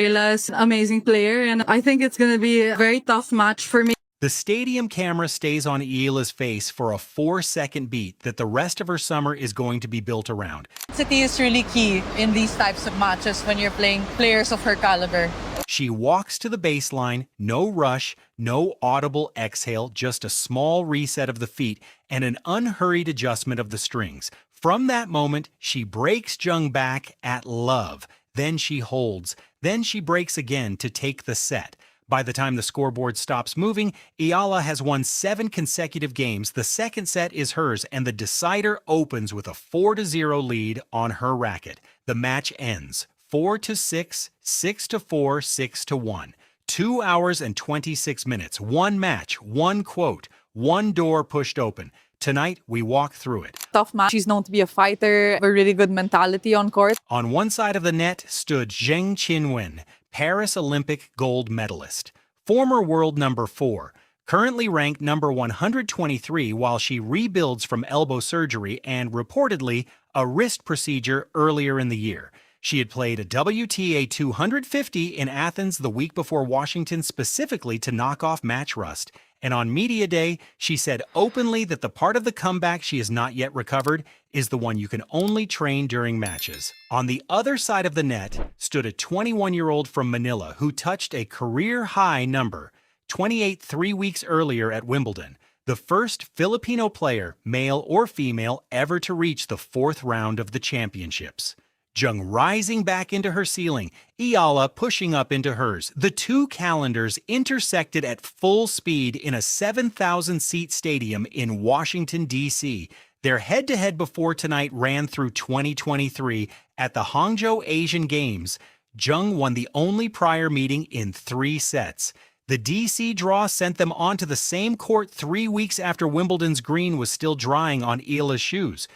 Leylah's an amazing player, and I think it's going to be a very tough match for me. The stadium camera stays on Eala's face for a 4-second beat that the rest of her summer is going to be built around. Intensity is really key in these types of matches when you're playing players of her caliber. She walks to the baseline, no rush, no audible exhale, just a small reset of the feet and an unhurried adjustment of the strings. From that moment, she breaks Jung back at love. Then she holds. Then she breaks again to take the set. By the time the scoreboard stops moving, Eala has won 7 consecutive games. The second set is hers, and the decider opens with a 4-0 lead on her racket. The match ends 4-6, 6-4, 6-1. 2 hours and 26 minutes. One match, one quote, one door pushed open. Tonight, we walk through it. Tough match. She's known to be a fighter, a really good mentality on court. On one side of the net stood Zheng Qinwen, Paris Olympic gold medalist, former world number 4, currently ranked number 123 while she rebuilds from elbow surgery and, reportedly, a wrist procedure earlier in the year. She had played a WTA 250 in Athens the week before Washington specifically to knock off match rust. And on media day, she said openly that the part of the comeback she has not yet recovered is the one you can only train during matches. On the other side of the net stood a 21-year-old from Manila who touched a career-high number, 28 3 weeks earlier at Wimbledon, the first Filipino player, male or female, ever to reach the 4th round of the championships. Jung rising back into her ceiling, Eala pushing up into hers. The two calendars intersected at full speed in a 7,000-seat stadium in Washington, D.C. Their head-to-head before tonight ran through 2023 at the Hangzhou Asian Games. Jung won the only prior meeting in 3 sets. The D.C. draw sent them onto the same court 3 weeks after Wimbledon's green was still drying on Eala's shoes.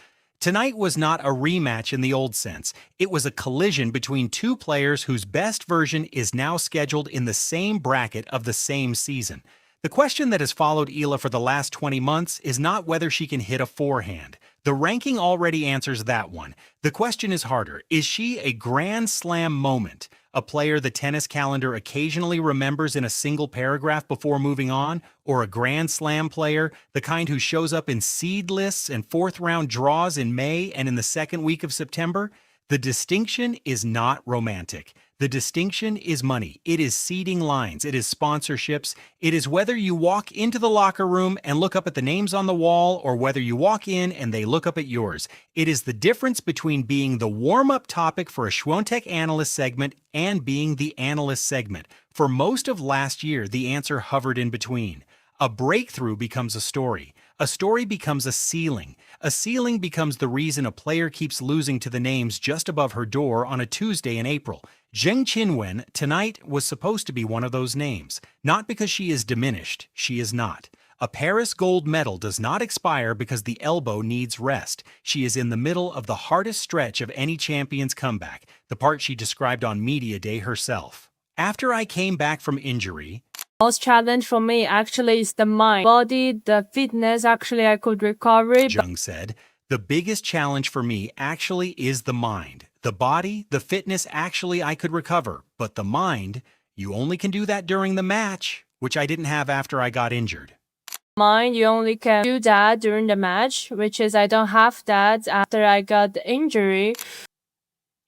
Tonight was not a rematch in the old sense. It was a collision between two players whose best version is now scheduled in the same bracket of the same season. The question that has followed Eala for the last 20 months is not whether she can hit a forehand. The ranking already answers that one. The question is harder. Is she a Grand Slam moment? A player the tennis calendar occasionally remembers in a single paragraph before moving on? Or a Grand Slam player, the kind who shows up in seed lists and 4th-round draws in May and in the second week of September? The distinction is not romantic. The distinction is money. It is seeding lines. It is sponsorships. It is whether you walk into the locker room and look up at the names on the wall or whether you walk in and they look up at yours. It is the difference between being the warm-up topic for a Schwontek analyst segment and being the analyst segment. For most of last year, the answer hovered in between. A breakthrough becomes a story. A story becomes a ceiling. A ceiling becomes the reason a player keeps losing to the names just above her door on a Tuesday in April. Zheng Qinwen tonight was supposed to be one of those names. Not because she is diminished, she is not. A Paris gold medal does not expire because the elbow needs rest. She is in the middle of the hardest stretch of any champion's comeback, the part she described on media day herself. After I came back from injury, most challenge for me actually is the mind. Body, the fitness, actually I could recover. Jung said, the biggest challenge for me actually is the mind. The body, the fitness, actually I could recover. But the mind, you only can do that during the match, which I didn't have after I got injured. Mind, you only can do that during the match, which is I don't have that after I got the injury.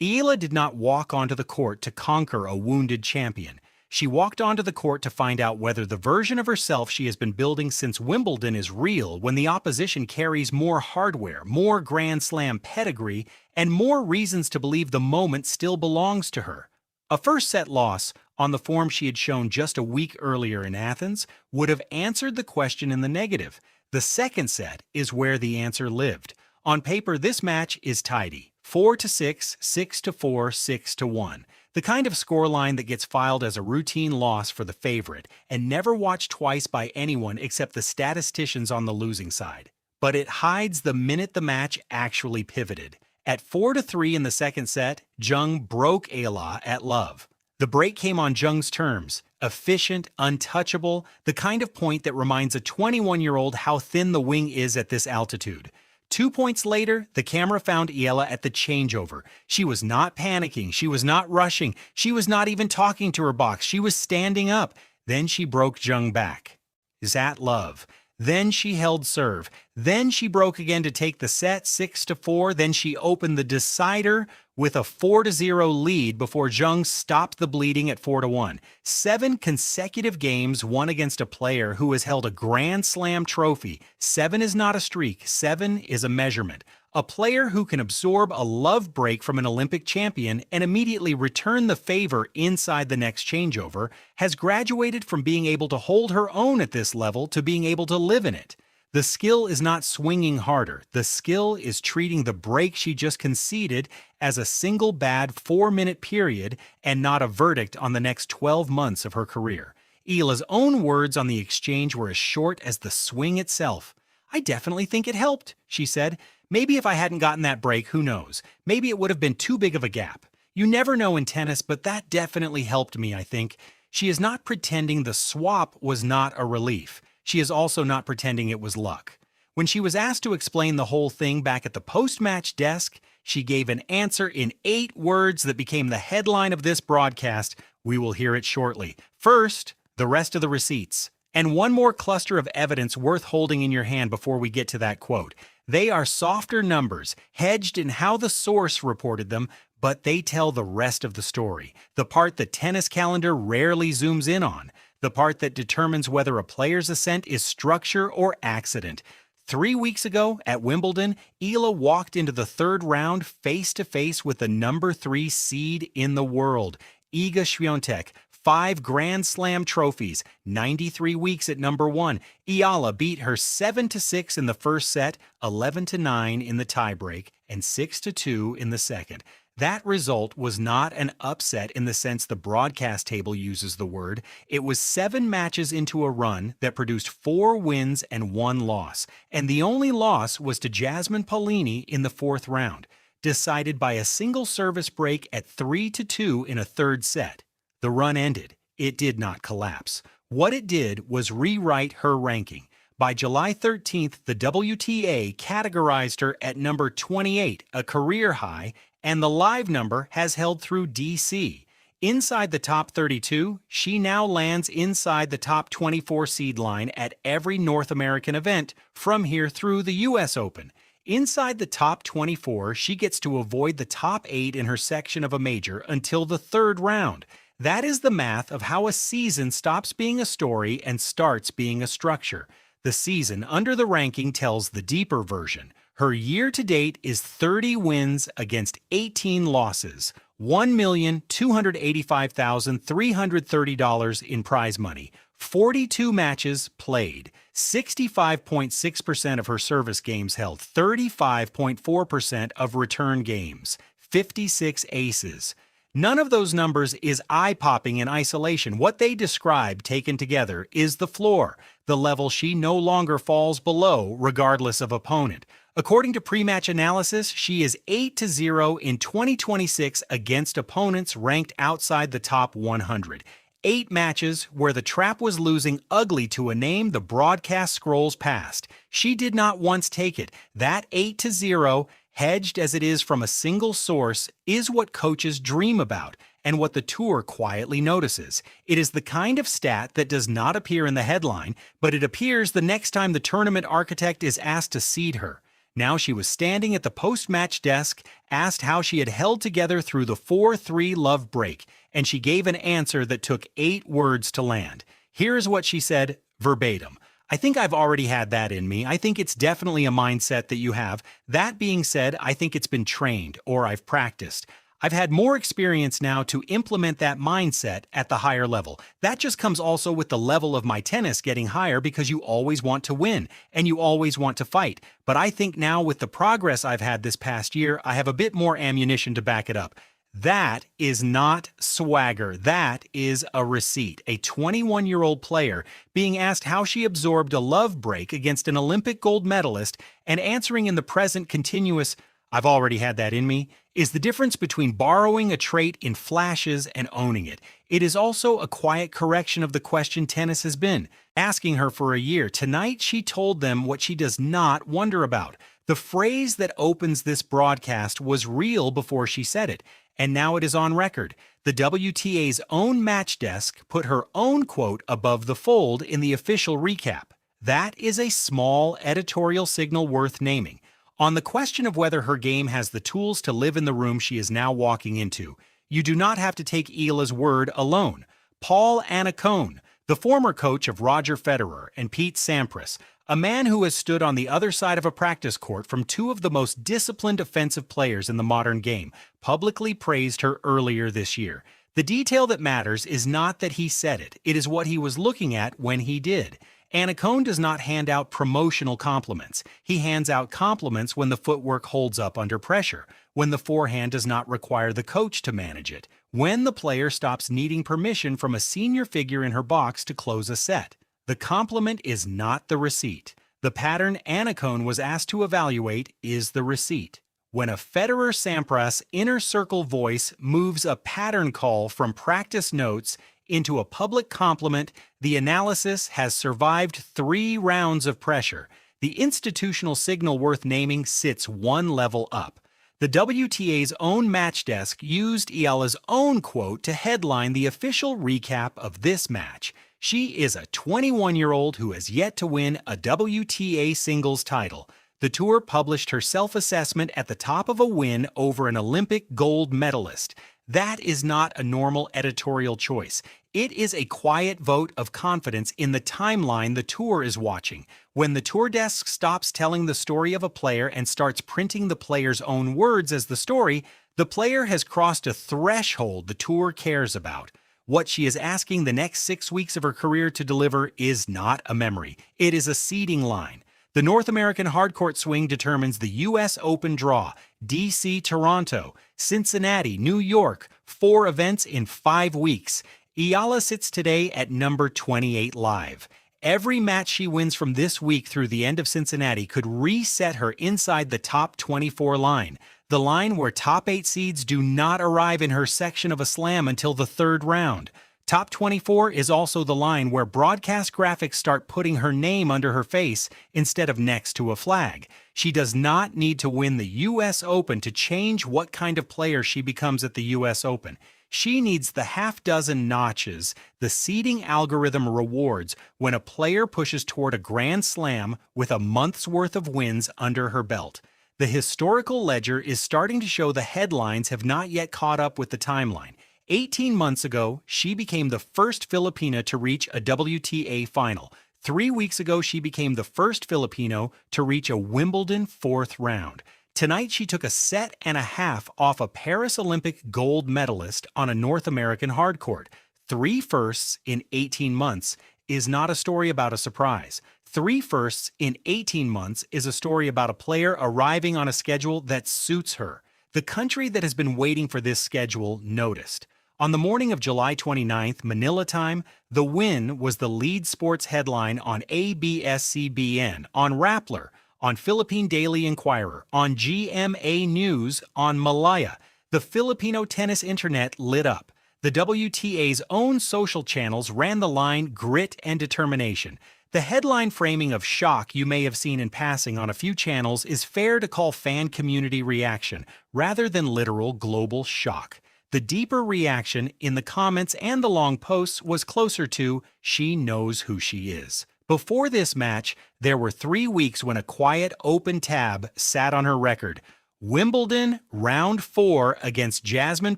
Eala did not walk onto the court to conquer a wounded champion. She walked onto the court to find out whether the version of herself she has been building since Wimbledon is real when the opposition carries more hardware, more Grand Slam pedigree, and more reasons to believe the moment still belongs to her. A first-set loss, on the form she had shown just a week earlier in Athens, would have answered the question in the negative. The second set is where the answer lived. On paper, this match is tidy. 4-6, 6-4, 6-1. The kind of scoreline that gets filed as a routine loss for the favorite and never watched twice by anyone except the statisticians on the losing side. But it hides the minute the match actually pivoted. At 4-3 in the second set, Jung broke Eala at love. The break came on Jung's terms, efficient, untouchable, the kind of point that reminds a 21-year-old how thin the wing is at this altitude. 2 points later, the camera found Eala at the changeover. She was not panicking. She was not rushing. She was not even talking to her box. She was standing up. Then she broke Zheng back. Is that love? Then she held serve. Then she broke again to take the set 6-4. Then she opened the decider with a 4-0 lead before Zheng stopped the bleeding at 4-1. 7 consecutive games won against a player who has held a Grand Slam trophy. 7 is not a streak. 7 is a measurement. A player who can absorb a love break from an Olympic champion and immediately return the favor inside the next changeover has graduated from being able to hold her own at this level to being able to live in it. The skill is not swinging harder. The skill is treating the break she just conceded as a single bad 4-minute period and not a verdict on the next 12 months of her career. Eala's own words on the exchange were as short as the swing itself. "I definitely think it helped," she said. "Maybe if I hadn't gotten that break, who knows? Maybe it would have been too big of a gap. You never know in tennis, but that definitely helped me, I think." She is not pretending the swap was not a relief. She is also not pretending it was luck. When she was asked to explain the whole thing back at the post-match desk, she gave an answer in 8 words that became the headline of this broadcast. We will hear it shortly. First, the rest of the receipts. And one more cluster of evidence worth holding in your hand before we get to that quote. They are softer numbers, hedged in how the source reported them, but they tell the rest of the story, the part the tennis calendar rarely zooms in on, the part that determines whether a player's ascent is structure or accident. 3 weeks ago at Wimbledon, Eala walked into the 3rd round face-to-face with the number 3 seed in the world, Iga Świątek. 5 Grand Slam trophies, 93 weeks at number 1. Eala beat her 7-6 in the first set, 11-9 in the tiebreak, and 6-2 in the second. That result was not an upset in the sense the broadcast table uses the word. It was 7 matches into a run that produced 4 wins and 1 loss. And the only loss was to Jasmine Paolini in the 4th round, decided by a single service break at 3-2 in a 3rd set. The run ended. It did not collapse. What it did was rewrite her ranking. By July 13th, the WTA categorized her at number 28, a career high, and the live number has held through DC. Inside the top 32, she now lands inside the top 24 seed line at every North American event from here through the US Open. Inside the top 24, she gets to avoid the top 8 in her section of a major until the 3rd round. That is the math of how a season stops being a story and starts being a structure. The season under the ranking tells the deeper version. Her year-to-date is 30 wins against 18 losses, $1,285,330 in prize money, 42 matches played, 65.6% of her service games held, 35.4% of return games, 56 aces. None of those numbers is eye-popping in isolation. What they describe, taken together, is the floor, the level she no longer falls below, regardless of opponent. According to pre-match analysis, she is 8-0 in 2026 against opponents ranked outside the top 100. 8 matches where the trap was losing ugly to a name the broadcast scrolls past. She did not once take it. That 8-0, hedged as it is from a single source, is what coaches dream about and what the tour quietly notices. It is the kind of stat that does not appear in the headline, but it appears the next time the tournament architect is asked to seed her. Now she was standing at the post-match desk, asked how she had held together through the 4-3 love break, and she gave an answer that took 8 words to land. Here is what she said verbatim. "I think I've already had that in me. I think it's definitely a mindset that you have. That being said, I think it's been trained, or I've practiced. I've had more experience now to implement that mindset at the higher level. That just comes also with the level of my tennis getting higher because you always want to win, and you always want to fight. But I think now with the progress I've had this past year, I have a bit more ammunition to back it up." That is not swagger. That is a receipt. A 21-year-old player being asked how she absorbed a love break against an Olympic gold medalist and answering in the present continuous, I've already had that in me, is the difference between borrowing a trait in flashes and owning it. It is also a quiet correction of the question tennis has been asking her for a year. Tonight, she told them what she does not wonder about. The phrase that opens this broadcast was real before she said it, and now it is on record. The WTA's own match desk put her own quote above the fold in the official recap. That is a small editorial signal worth naming. On the question of whether her game has the tools to live in the room she is now walking into, you do not have to take Eala's word alone. Paul Annacone, the former coach of Roger Federer and Pete Sampras, a man who has stood on the other side of a practice court from two of the most disciplined offensive players in the modern game, publicly praised her earlier this year. The detail that matters is not that he said it, it is what he was looking at when he did. Annacone does not hand out promotional compliments. He hands out compliments when the footwork holds up under pressure, when the forehand does not require the coach to manage it, when the player stops needing permission from a senior figure in her box to close a set. The compliment is not the receipt. The pattern Annacone was asked to evaluate is the receipt. When a Federer-Sampras inner circle voice moves a pattern call from practice notes into a public compliment, the analysis has survived 3 rounds of pressure. The institutional signal worth naming sits one level up. The WTA's own match desk used Eala's own quote to headline the official recap of this match. She is a 21-year-old who has yet to win a WTA singles title. The tour published her self-assessment at the top of a win over an Olympic gold medalist. That is not a normal editorial choice. It is a quiet vote of confidence in the timeline the tour is watching. When the tour desk stops telling the story of a player and starts printing the player's own words as the story, the player has crossed a threshold the tour cares about. What she is asking the next 6 weeks of her career to deliver is not a memory. It is a seeding line. The North American hardcourt swing determines the U.S. Open draw, DC, Toronto, Cincinnati, New York, 4 events in 5 weeks. Eala sits today at number 28 live. Every match she wins from this week through the end of Cincinnati could reset her inside the top 24 line, the line where top 8 seeds do not arrive in her section of a slam until the 3rd round. Top 24 is also the line where broadcast graphics start putting her name under her face instead of next to a flag. She does not need to win the U.S. Open to change what kind of player she becomes at the U.S. Open. She needs the half-dozen notches the seeding algorithm rewards when a player pushes toward a Grand Slam with a month's worth of wins under her belt. The historical ledger is starting to show the headlines have not yet caught up with the timeline. 18 months ago, she became the first Filipina to reach a WTA final. 3 weeks ago, she became the first Filipino to reach a Wimbledon 4th round. Tonight, she took a set and a half off a Paris Olympic gold medalist on a North American hardcourt. 3 firsts in 18 months is not a story about a surprise. 3 firsts in 18 months is a story about a player arriving on a schedule that suits her. The country that has been waiting for this schedule noticed. On the morning of July 29th, Manila time, the win was the lead sports headline on ABS-CBN, on Rappler, on Philippine Daily Inquirer, on GMA News, on Malaya. The Filipino tennis internet lit up. The WTA's own social channels ran the line Grit and Determination. The headline framing of shock you may have seen in passing on a few channels is fair to call fan community reaction, rather than literal global shock. The deeper reaction in the comments and the long posts was closer to, she knows who she is. Before this match, there were 3 weeks when a quiet open tab sat on her record. Wimbledon, round 4 against Jasmine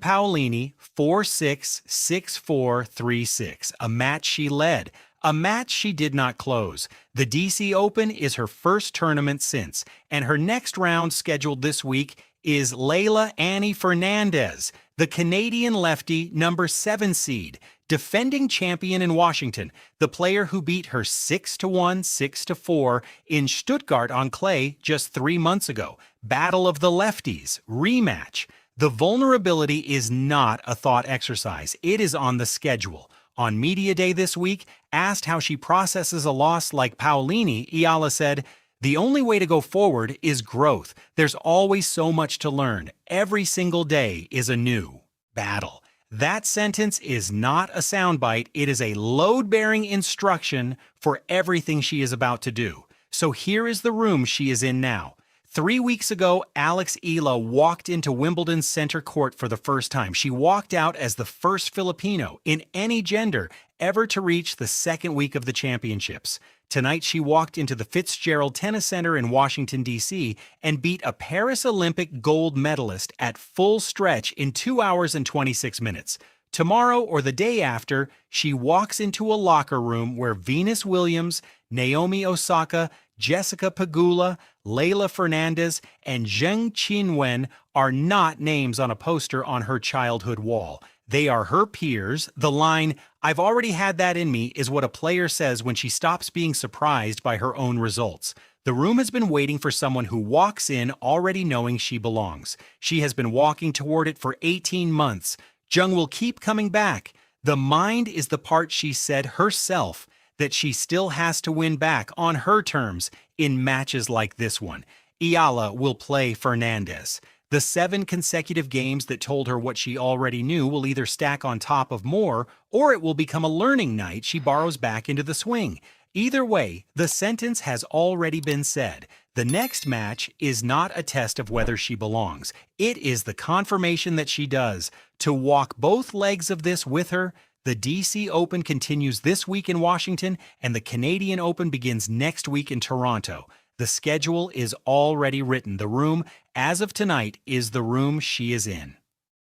Paolini, 4-6, 6-4, 3-6, a match she led. A match she did not close. The DC Open is her first tournament since, and her next round scheduled this week is Leylah Fernandez, the Canadian lefty number 7 seed, defending champion in Washington, the player who beat her 6-1, 6-4 in Stuttgart on clay just 3 months ago. Battle of the lefties, rematch. The vulnerability is not a thought exercise. It is on the schedule. On Media Day this week, asked how she processes a loss like Paolini, Eala said, The only way to go forward is growth. There's always so much to learn. Every single day is a new battle. That sentence is not a soundbite. It is a load-bearing instruction for everything she is about to do. So here is the room she is in now. 3 weeks ago, Alex Eala walked into Wimbledon's center court for the first time. She walked out as the first Filipino in any gender ever to reach the second week of the championships. Tonight, she walked into the Fitzgerald Tennis Center in Washington, D.C. and beat a Paris Olympic gold medalist at full stretch in 2 hours and 26 minutes. Tomorrow or the day after, she walks into a locker room where Venus Williams, Naomi Osaka, Jessica Pegula, Leylah Fernandez, and Zheng Qinwen are not names on a poster on her childhood wall. They are her peers. The line, "I've already had that in me," is what a player says when she stops being surprised by her own results. The room has been waiting for someone who walks in already knowing she belongs. She has been walking toward it for 18 months. Zheng will keep coming back. The mind is the part she said herself that she still has to win back on her terms in matches like this one. Eala will play Fernandez. The 7 consecutive games that told her what she already knew will either stack on top of more, or it will become a learning night she borrows back into the swing. Either way, the sentence has already been said. The next match is not a test of whether she belongs. It is the confirmation that she does. To walk both legs of this with her, the DC Open continues this week in Washington, and the Canadian Open begins next week in Toronto. The schedule is already written. The room, as of tonight, is the room she is in.